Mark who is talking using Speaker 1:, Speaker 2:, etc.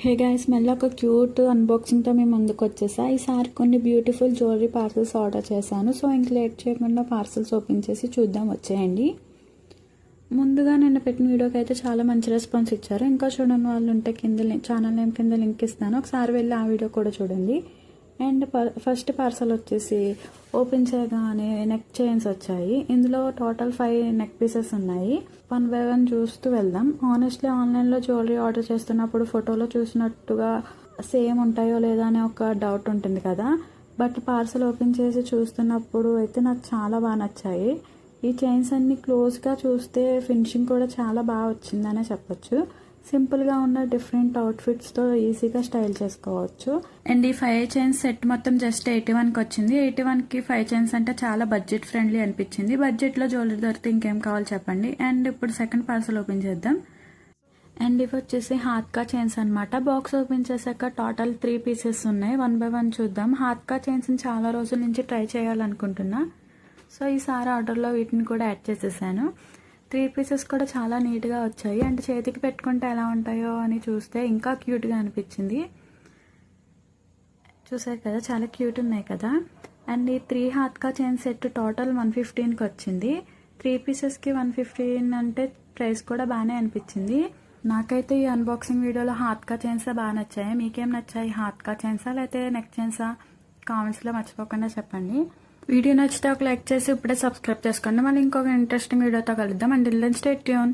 Speaker 1: Hey guys, మళ్ళీ ఒక cute అన్బాక్సింగ్తో మేము ముందుకు వచ్చేసా. ఈసారి కొన్ని బ్యూటిఫుల్ జ్యువెలరీ పార్సల్స్ ఆర్డర్ చేశాను. సో ఇంక లేట్ చేయకుండా పార్సల్స్ ఓపెన్ చేసి చూద్దాం, వచ్చేయండి. ముందుగా నేను పెట్టిన వీడియోకి అయితే చాలా మంచి రెస్పాన్స్ ఇచ్చారు. ఇంకా చూడని వాళ్ళు ఉంటే కింద ఛానల్ నేమ్ కింద లింక్ ఇస్తాను, ఒకసారి వెళ్ళి ఆ వీడియో కూడా చూడండి. అండ్ ఫస్ట్ పార్సల్ వచ్చేసి ఓపెన్ చేయగానే నెక్ చైన్స్ వచ్చాయి. ఇందులో టోటల్ 5 నెక్ పీసెస్ ఉన్నాయి. 1 by 1 చూస్తూ వెళ్దాం. ఆనెస్ట్లీ ఆన్లైన్లో జ్యువెలరీ ఆర్డర్ చేస్తున్నప్పుడు ఫోటోలో చూసినట్టుగా సేమ్ ఉంటాయో లేదా అనే ఒక డౌట్ ఉంటుంది కదా. బట్ పార్సల్ ఓపెన్ చేసి చూస్తున్నప్పుడు అయితే నాకు చాలా బాగా నచ్చాయి. ఈ చైన్స్ అన్ని క్లోజ్గా చూస్తే ఫినిషింగ్ కూడా చాలా బాగా వచ్చిందనే చెప్పొచ్చు. సింపుల్గా ఉన్న డిఫరెంట్ అవుట్ఫిట్స్తో ఈజీగా స్టైల్ చేసుకోవచ్చు. అండ్ ఈ 5 చైన్స్ సెట్ మొత్తం జస్ట్ 81కి వచ్చింది. 81కి 5 చైన్స్ అంటే చాలా బడ్జెట్ ఫ్రెండ్లీ అనిపించింది. బడ్జెట్లో జ్యువెలరీ దొరికితే ఇంకేం కావాలి చెప్పండి. అండ్ ఇప్పుడు సెకండ్ పార్సల్ ఓపెన్ చేద్దాం. అండ్ ఇవి వచ్చేసి హాత్కా చైన్స్ అనమాట. బాక్స్ ఓపెన్ చేశాక టోటల్ 3 పీసెస్ ఉన్నాయి. 1 by 1 చూద్దాం. హాత్కా చైన్స్ని చాలా రోజుల నుంచి ట్రై చేయాలనుకుంటున్నా. సో ఈసారి ఆర్డర్లో వీటిని కూడా యాడ్ చేసేసాను. 3 పీసెస్ కూడా చాలా నీట్గా వచ్చాయి. అండ్ చేతికి పెట్టుకుంటే ఎలా ఉంటాయో అని చూస్తే ఇంకా క్యూట్గా అనిపించింది. చూసారు కదా, చాలా క్యూట్ ఉన్నాయి కదా. అండ్ ఈ 3 హాత్కా చైన్ సెట్ టోటల్ 115కి వచ్చింది. 3 పీసెస్కి 115 అంటే ప్రైస్ కూడా బాగానే అనిపించింది. నాకైతే ఈ అన్బాక్సింగ్ వీడియోలో హాత్కా చైన్సా బాగా నచ్చాయి. మీకేం నచ్చాయి? హాత్కా చైన్సా లేకపోతే నెక్ చైన్సా? కామెంట్స్లో మర్చిపోకుండా చెప్పండి. వీడియో నచ్చితే ఒక లైక్ చేసి ఇప్పుడే సబ్స్క్రైబ్ చేసుకోండి. మళ్ళీ ఇంకొక ఇంట్రెస్టింగ్ వీడియోతో కలుద్దాం. And stay tune.